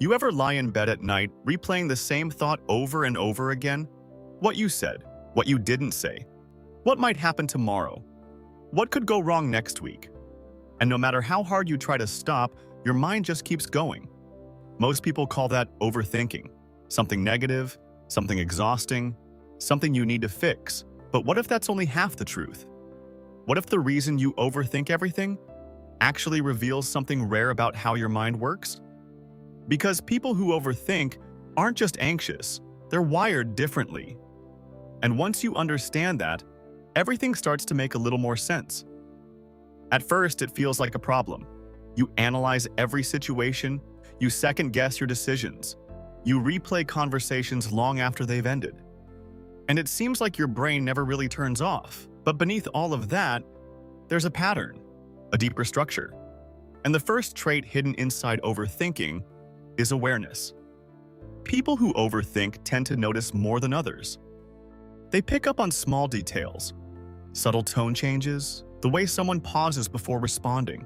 You ever lie in bed at night, replaying the same thought over and over again? What you said, what you didn't say, what might happen tomorrow, what could go wrong next week? And no matter how hard you try to stop, your mind just keeps going. Most people call that overthinking, something negative, something exhausting, something you need to fix. But what if that's only half the truth? What if the reason you overthink everything actually reveals something rare about how your mind works? Because people who overthink aren't just anxious, they're wired differently. And once you understand that, everything starts to make a little more sense. At first, it feels like a problem. You analyze every situation, you second-guess your decisions, you replay conversations long after they've ended. And it seems like your brain never really turns off. But beneath all of that, there's a pattern, a deeper structure. And the first trait hidden inside overthinking is awareness. People who overthink tend to notice more than others. They pick up on small details, subtle tone changes, the way someone pauses before responding,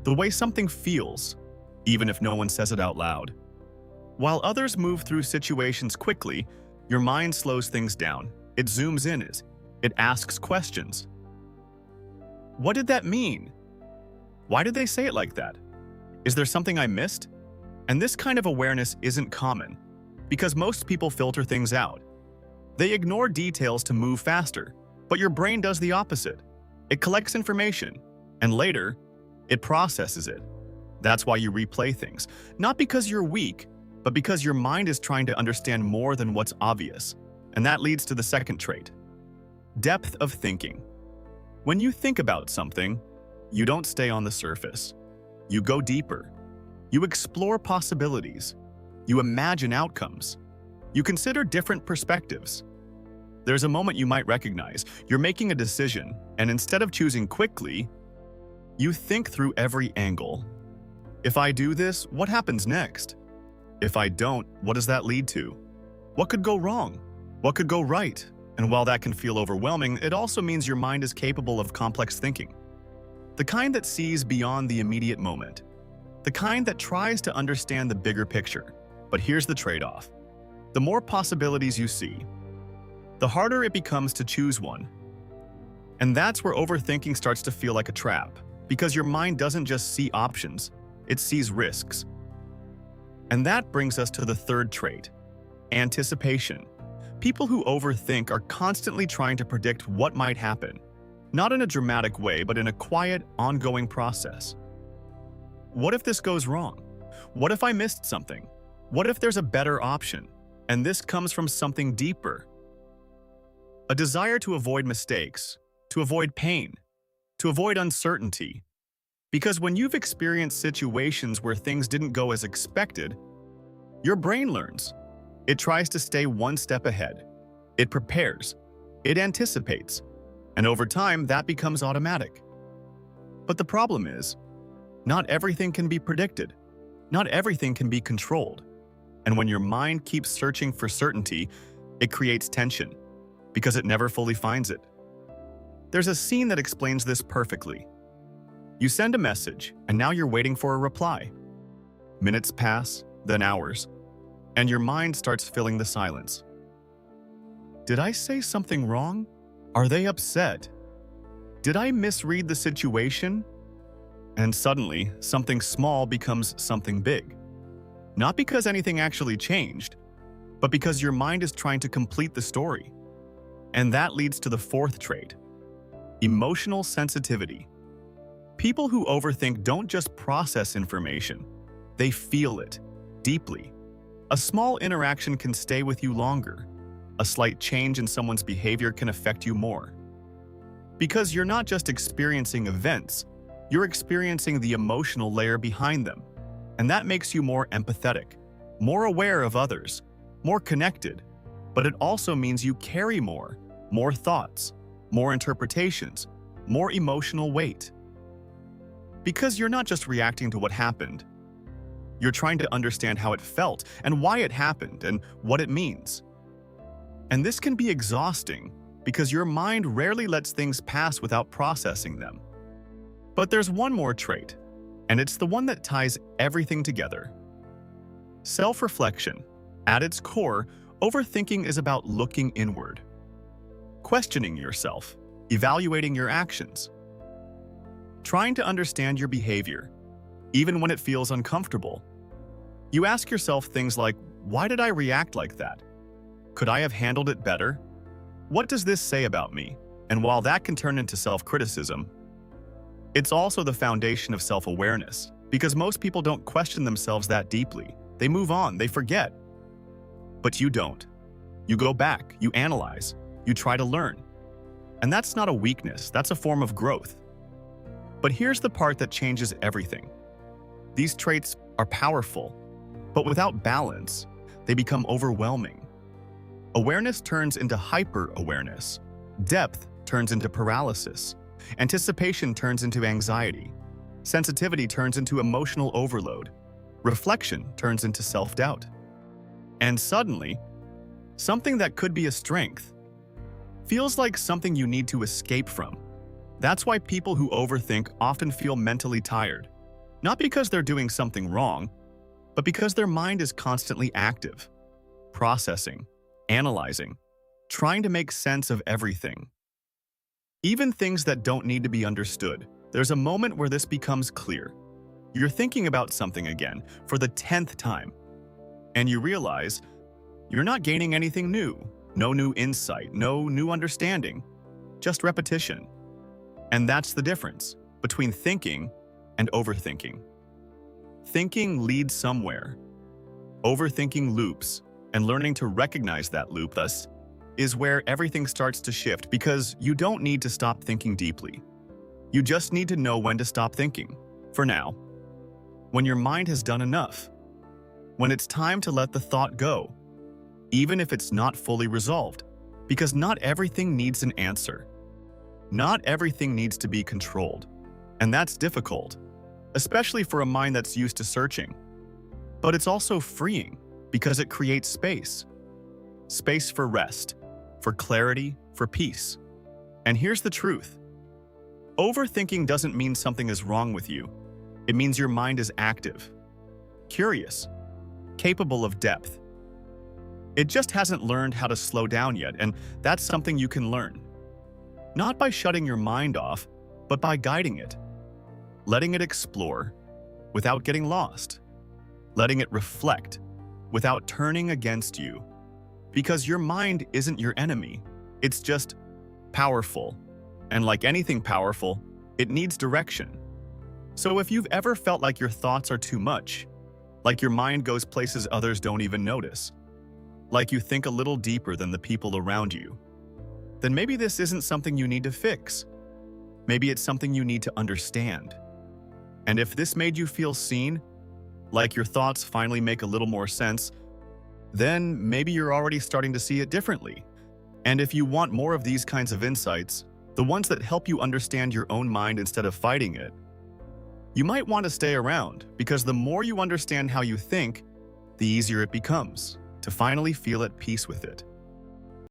the way something feels, even if no one says it out loud. While others move through situations quickly, your mind slows things down. It zooms in, it asks questions. What did that mean? Why did they say it like that? Is there something I missed? And this kind of awareness isn't common, because most people filter things out. They ignore details to move faster, but your brain does the opposite. It collects information, and later, it processes it. That's why you replay things, not because you're weak, but because your mind is trying to understand more than what's obvious. And that leads to the second trait, depth of thinking. When you think about something, you don't stay on the surface. You go deeper. You explore possibilities. You imagine outcomes. You consider different perspectives. There's a moment you might recognize. You're making a decision, and instead of choosing quickly, you think through every angle. If I do this, what happens next? If I don't, what does that lead to? What could go wrong? What could go right? And while that can feel overwhelming, it also means your mind is capable of complex thinking. The kind that sees beyond the immediate moment. The kind that tries to understand the bigger picture. But here's the trade-off. The more possibilities you see, the harder it becomes to choose one. And that's where overthinking starts to feel like a trap, because your mind doesn't just see options, it sees risks. And that brings us to the third trait, anticipation. People who overthink are constantly trying to predict what might happen, not in a dramatic way, but in a quiet, ongoing process. What if this goes wrong? What if I missed something? What if there's a better option? And this comes from something deeper. A desire to avoid mistakes, to avoid pain, to avoid uncertainty. Because when you've experienced situations where things didn't go as expected, your brain learns. It tries to stay one step ahead. It prepares. It anticipates. And over time, that becomes automatic. But the problem is, not everything can be predicted. Not everything can be controlled. And when your mind keeps searching for certainty, it creates tension, because it never fully finds it. There's a scene that explains this perfectly. You send a message, and now you're waiting for a reply. Minutes pass, then hours, and your mind starts filling the silence. Did I say something wrong? Are they upset? Did I misread the situation? And suddenly, something small becomes something big. Not because anything actually changed, but because your mind is trying to complete the story. And that leads to the fourth trait, emotional sensitivity. People who overthink don't just process information, they feel it deeply. A small interaction can stay with you longer. A slight change in someone's behavior can affect you more. Because you're not just experiencing events, you're experiencing the emotional layer behind them. And that makes you more empathetic, more aware of others, more connected. But it also means you carry more thoughts, more interpretations, more emotional weight. Because you're not just reacting to what happened. You're trying to understand how it felt and why it happened and what it means. And this can be exhausting because your mind rarely lets things pass without processing them. But there's one more trait, and it's the one that ties everything together. Self-reflection. At its core, overthinking is about looking inward, questioning yourself, evaluating your actions, trying to understand your behavior, even when it feels uncomfortable. You ask yourself things like, why did I react like that? Could I have handled it better? What does this say about me? And while that can turn into self-criticism, it's also the foundation of self-awareness, because most people don't question themselves that deeply. They move on, they forget. But you don't. You go back, you analyze, you try to learn. And that's not a weakness, that's a form of growth. But here's the part that changes everything. These traits are powerful, but without balance, they become overwhelming. Awareness turns into hyper-awareness. Depth turns into paralysis. Anticipation turns into anxiety. Sensitivity turns into emotional overload. Reflection turns into self-doubt. And suddenly, something that could be a strength feels like something you need to escape from. That's why people who overthink often feel mentally tired. Not because they're doing something wrong, but because their mind is constantly active, processing, analyzing, trying to make sense of everything. Even things that don't need to be understood. There's a moment where this becomes clear. You're thinking about something again for the 10th time, and you realize you're not gaining anything new. No new insight, no new understanding, just repetition. And that's the difference between thinking and overthinking. Thinking leads somewhere. Overthinking loops, and learning to recognize that loop, thus, is where everything starts to shift, because you don't need to stop thinking deeply. You just need to know when to stop thinking. For now, when your mind has done enough, when it's time to let the thought go, even if it's not fully resolved, because not everything needs an answer. Not everything needs to be controlled, and that's difficult, especially for a mind that's used to searching. But it's also freeing, because it creates space. Space for rest, for clarity, for peace. And here's the truth. Overthinking doesn't mean something is wrong with you. It means your mind is active, curious, capable of depth. It just hasn't learned how to slow down yet, and that's something you can learn. Not by shutting your mind off, but by guiding it. Letting it explore without getting lost. Letting it reflect without turning against you. Because your mind isn't your enemy. It's just powerful. And like anything powerful, it needs direction. So if you've ever felt like your thoughts are too much, like your mind goes places others don't even notice, like you think a little deeper than the people around you, then maybe this isn't something you need to fix. Maybe it's something you need to understand. And if this made you feel seen, like your thoughts finally make a little more sense, then maybe you're already starting to see it differently. And if you want more of these kinds of insights, the ones that help you understand your own mind instead of fighting it, you might want to stay around, because the more you understand how you think, the easier it becomes to finally feel at peace with it.